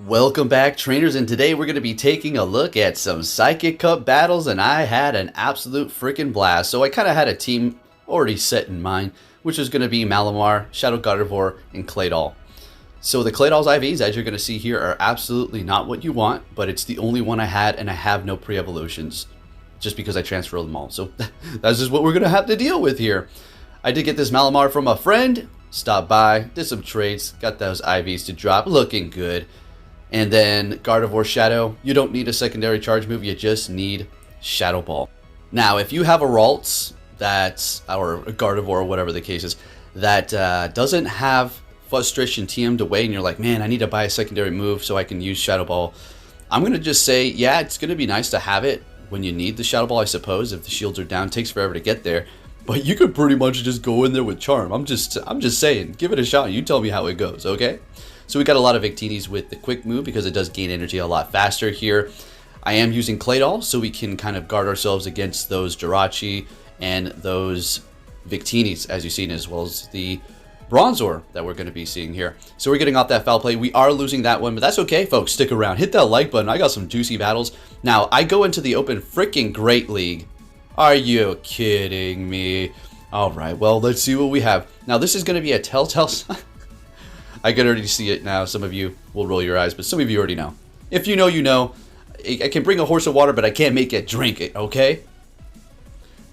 Welcome back, trainers, and today we're going to be taking a look at some Psychic Cup battles, and I had an absolute freaking blast. So I kind of had a team already set in mind, which is going to be Malamar, Shadow Gardevoir, and Claydol. So the Claydol's IVs, as you're going to see here, are absolutely not what you want, but it's the only one I had, and I have no pre-evolutions, just because I transferred them all. So that's just what we're going to have to deal with here. I did get this Malamar from a friend, stopped by, did some trades, got those IVs to drop, looking good. And then Gardevoir Shadow, you don't need a secondary charge move, you just need Shadow Ball. Now, if you have a Ralts that's, or a Gardevoir, or whatever the case is, that doesn't have Frustration TM'd away, and you're like, man, I need to buy a secondary move so I can use Shadow Ball, I'm going to just say, yeah, it's going to be nice to have it when you need the Shadow Ball, I suppose, if the shields are down. It takes forever to get there. But you could pretty much just go in there with Charm. I'm just saying, give it a shot. You tell me how it goes, okay? So we got a lot of Victinis with the quick move because it does gain energy a lot faster here. I am using Claydol so we can kind of guard ourselves against those Jirachi and those Victinis, as you've seen, as well as the Bronzor that we're going to be seeing here. So we're getting off that foul play. We are losing that one, but that's okay, folks. Stick around. Hit that like button. I got some juicy battles. Now, I go into the Open freaking Great League. Are you kidding me? All right, well, let's see what we have. Now, this is going to be a telltale sign. I can already see it now. Some of you will roll your eyes, but some of you already know. If you know, you know. I can bring a horse of water, but I can't make it drink it, okay?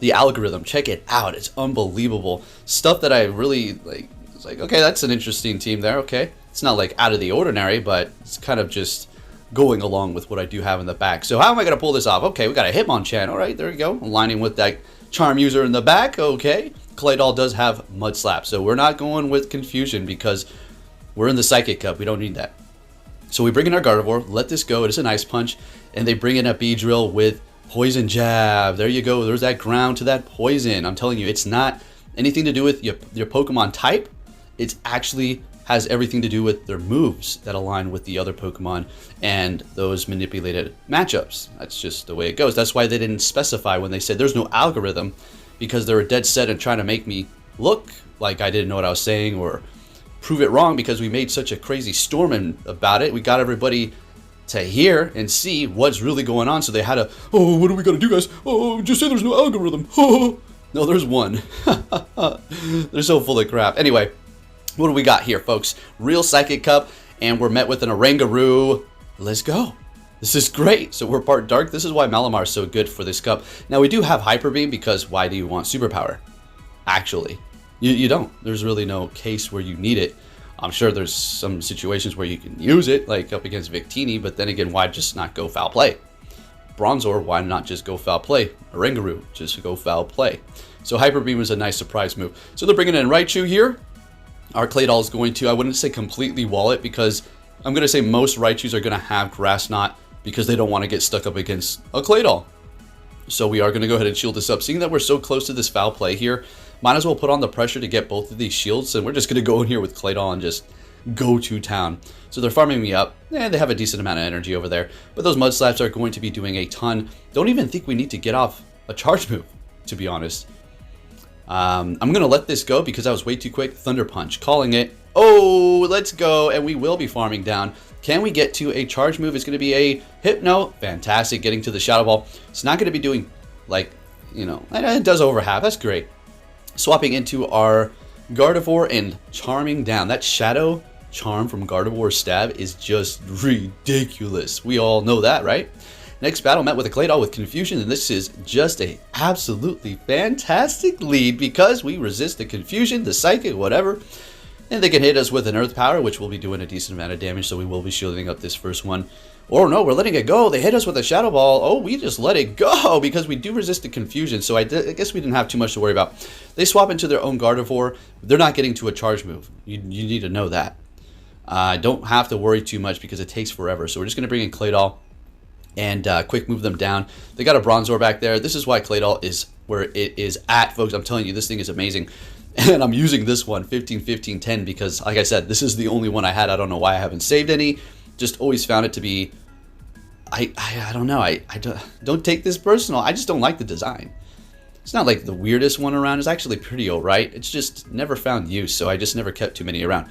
The algorithm, check it out. It's unbelievable. Stuff that I really, like, it's like, okay, that's an interesting team there, okay? It's not, like, out of the ordinary, but it's kind of just going along with what I do have in the back. So how am I going to pull this off? Okay, we got a Hitmonchan. All right, there we go. Aligning with that Charm user in the back, okay. Claydol does have Mud Slap, so we're not going with Confusion because we're in the Psychic Cup. We don't need that. So we bring in our Gardevoir, let this go. It is an Ice Punch, and they bring in a Beedrill with Poison Jab. There you go. There's that ground to that poison. I'm telling you, it's not anything to do with your Pokemon type. It actually has everything to do with their moves that align with the other Pokemon and those manipulated matchups. That's just the way it goes. That's why they didn't specify when they said there's no algorithm, because they were dead set and trying to make me look like I didn't know what I was saying or prove it wrong, because we made such a crazy storm about it. We got everybody to hear and see what's really going on, so they had to, oh, what are we gonna do, guys? Oh, just say there's no algorithm. Oh. No, there's one. They're so full of crap. Anyway, what do we got here, folks? Real Psychic Cup, and we're met with an Oranguru. Let's go. This is great. So we're part dark. This is why Malamar is so good for this cup. Now, we do have Hyper Beam, because why do you want Superpower? Actually, you don't. There's really no case where you need it. I'm sure there's some situations where you can use it, like up against Victini, but then again, why just not go foul play? Bronzor, why not just go foul play? Oranguru, just go foul play. So Hyper Beam is a nice surprise move. So they're bringing in Raichu here. Our Claydol is going to, I wouldn't say completely wall it, because I'm going to say most Raichus are going to have Grass Knot because they don't want to get stuck up against a Claydol. So we are going to go ahead and shield this up. Seeing that we're so close to this foul play here, might as well put on the pressure to get both of these shields, and we're just going to go in here with Claydol and just go to town. So they're farming me up, and they have a decent amount of energy over there, but those Mud Slaps are going to be doing a ton. Don't even think we need to get off a charge move, to be honest. I'm going to let this go because I was way too quick. Thunder Punch, calling it. Oh, let's go, and we will be farming down. Can we get to a charge move? It's going to be a Hypno. Fantastic, getting to the Shadow Ball. It's not going to be doing, like, you know, it does over half. That's great. Swapping into our Gardevoir and charming down. That Shadow Charm from Gardevoir's Stab is just ridiculous. We all know that, right? Next battle met with a Claydol with Confusion, and this is just a absolutely fantastic lead because we resist the Confusion, the Psychic, whatever. And they can hit us with an Earth Power, which will be doing a decent amount of damage, so we will be shielding up this first one. Or no, we're letting it go. They hit us with a Shadow Ball. Oh, we just let it go because we do resist the Confusion, so I guess we didn't have too much to worry about. They swap into their own Gardevoir. They're not getting to a charge move. You need to know that. Don't have to worry too much because it takes forever. So we're just going to bring in Claydol and quick move them down. They got a Bronzor back there. This is why Claydol is where it is at, folks. I'm telling you, this thing is amazing. And I'm using this one, 15, 15, 10, because, like I said, this is the only one I had. I don't know why I haven't saved any. Just always found it to be, I don't know. I don't take this personal. I just don't like the design. It's not like the weirdest one around. It's actually pretty alright. It's just never found use, so I just never kept too many around.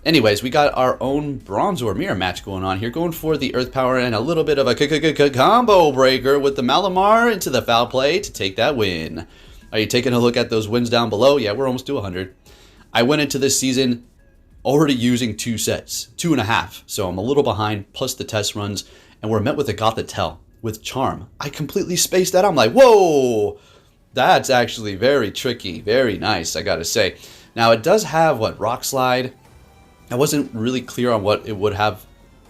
Anyways, we got our own Bronzor mirror match going on here, going for the Earth Power and a little bit of a combo breaker with the Malamar into the foul play to take that win. Are you taking a look at those wins down below? Yeah, we're almost to 100. I went into this season already using 2 sets, 2.5, so I'm a little behind, plus the test runs, and we're met with a Gothitelle with Charm. I completely spaced that. I'm like, whoa, that's actually very tricky, very nice, I gotta say. Now, it does have, what, Rock Slide? I wasn't really clear on what it would have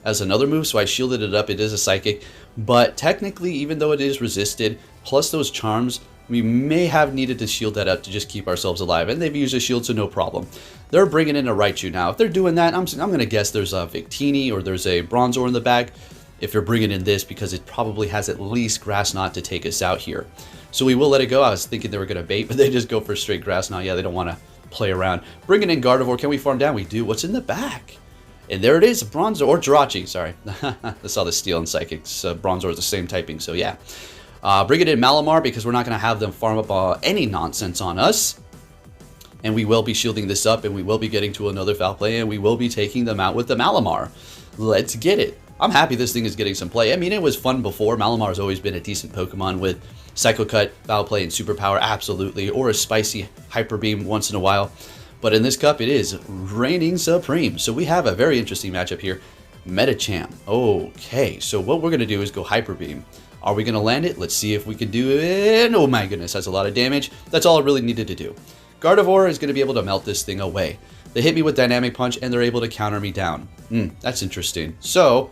as another move, so I shielded it up. It is a Psychic, but technically, even though it is resisted, plus those Charms, we may have needed to shield that up to just keep ourselves alive, and they've used a shield, so no problem. They're bringing in a Raichu now. If they're doing that, I'm going to guess there's a Victini or there's a Bronzor in the back if you're bringing in this, because it probably has at least Grass Knot to take us out here. So we will let it go. I was thinking they were going to bait, but they just go for straight Grass Knot. Yeah, they don't want to play around. Bringing in Gardevoir. Can we farm down? We do. What's in the back? And there it is, Bronzor, or Jirachi, sorry. I saw the Steel and Psychics. Bronzor is the same typing, so yeah. Bring it in Malamar, because we're not going to have them farm up any nonsense on us. And we will be shielding this up, and we will be getting to another foul play, and we will be taking them out with the Malamar. Let's get it. I'm happy this thing is getting some play. I mean, it was fun before. Malamar has always been a decent Pokemon with Psycho Cut, Foul Play, and Superpower, absolutely. Or a spicy Hyper Beam once in a while. But in this cup, it is reigning supreme. So we have a very interesting matchup here. Metacham. Okay, so what we're going to do is go Hyper Beam. Are we going to land it? Let's see if we can do it. Oh my goodness, that's a lot of damage. That's all I really needed to do. Gardevoir is going to be able to melt this thing away. They hit me with Dynamic Punch, and they're able to counter me down. That's interesting. So,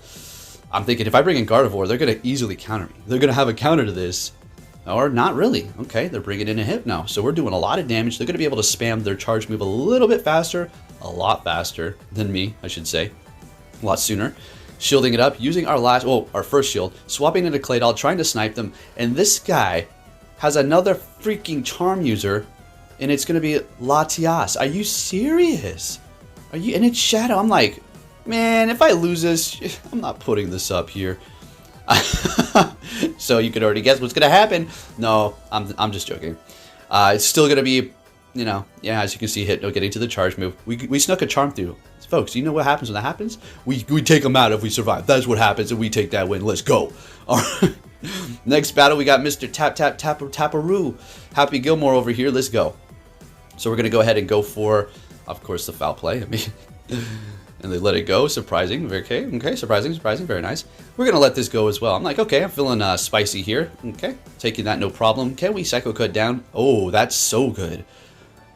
I'm thinking if I bring in Gardevoir, they're going to easily counter me. They're going to have a counter to this. Or not really. Okay, they're bringing in a Hypno. So we're doing a lot of damage. They're going to be able to spam their charge move a little bit faster. A lot faster than me, I should say. A lot sooner. Shielding it up, using our first shield, swapping into Claydol, trying to snipe them. And this guy has another freaking charm user, and it's going to be Latias. Are you serious? And it's Shadow. I'm like, man, if I lose this, I'm not putting this up here. So you could already guess what's going to happen. No, I'm just joking. It's still going to be, you know, yeah, as you can see, Hypno getting to the charge move. We snuck a charm through. Folks, you know what happens when that happens? We take them out if we survive. That's what happens, and we take that win. Let's go. All right. Next battle, we got Mr. Taparoo. Happy Gilmore over here. Let's go. So we're going to go ahead and go for, of course, the foul play. I mean, and they let it go. Surprising. Okay, surprising, very nice. We're going to let this go as well. I'm like, okay, I'm feeling spicy here. Okay, taking that, no problem. Can we Psycho Cut down? Oh, that's so good.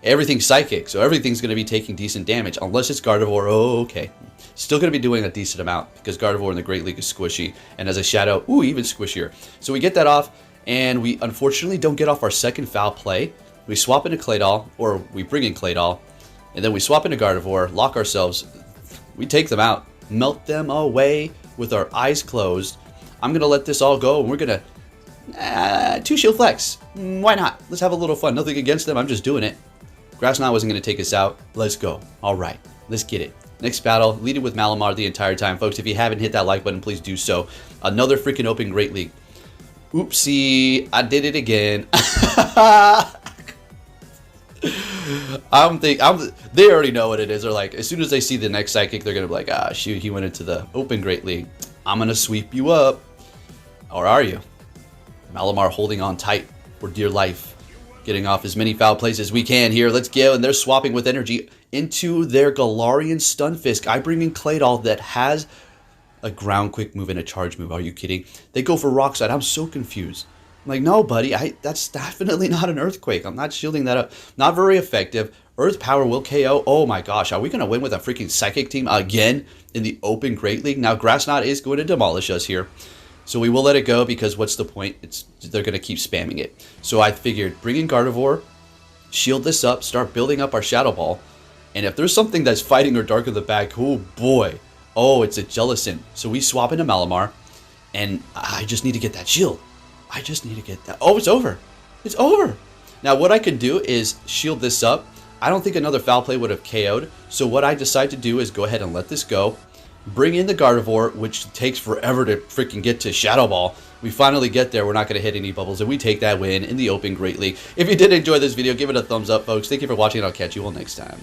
Everything's Psychic, so everything's going to be taking decent damage, unless it's Gardevoir. Oh, okay. Still going to be doing a decent amount, because Gardevoir in the Great League is squishy, and as a Shadow, ooh, even squishier. So we get that off, and we unfortunately don't get off our second foul play. We swap into Claydol, or we bring in Claydol, and then we swap into Gardevoir, lock ourselves, we take them out, melt them away with our eyes closed. I'm going to let this all go, and we're going to 2 shield flex. Why not? Let's have a little fun. Nothing against them, I'm just doing it. Grass Knot wasn't going to take us out. Let's go. All right, let's get it. Next battle, lead it with Malamar the entire time. Folks, if you haven't hit that like button, please do so. Another freaking open Great League. Oopsie, I did it again. They already know what it is. They're like, as soon as they see the next Psychic, they're going to be like, ah, shoot, he went into the open Great League. I'm going to sweep you up. Or are you? Malamar holding on tight for dear life. Getting off as many foul plays as we can here. Let's go. And they're swapping with energy into their Galarian Stunfisk. I bring in Claydol that has a ground quick move and a charge move. Are you kidding? They go for Rock Slide. I'm so confused. I'm like, no, buddy. That's definitely not an Earthquake. I'm not shielding that up. Not very effective. Earth Power will KO. Oh my gosh. Are we going to win with a freaking Psychic team again in the open Great League? Now, Grass Knot is going to demolish us here. So we will let it go, because what's the point? They're going to keep spamming it. So I figured bring in Gardevoir, shield this up, start building up our Shadow Ball. And if there's something that's fighting or dark in the back, oh boy. Oh, it's a Jellicent. So we swap into Malamar, and I just need to get that shield. I just need to get that. Oh, it's over. It's over. Now what I could do is shield this up. I don't think another foul play would have KO'd. So what I decide to do is go ahead and let this go. Bring in the Gardevoir, which takes forever to freaking get to Shadow Ball. We finally get there. We're not going to hit any bubbles, and we take that win in the open Great League. If you did enjoy this video, give it a thumbs up, folks. Thank you for watching, and I'll catch you all next time.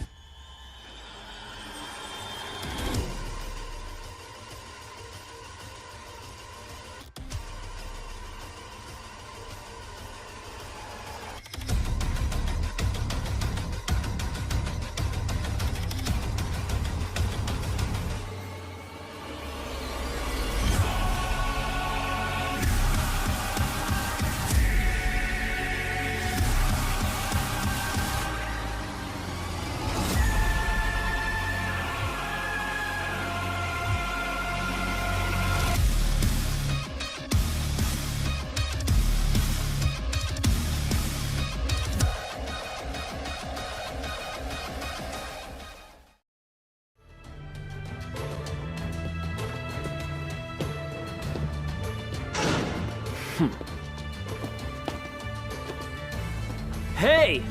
Hey!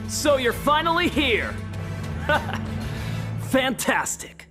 So you're finally here! Fantastic!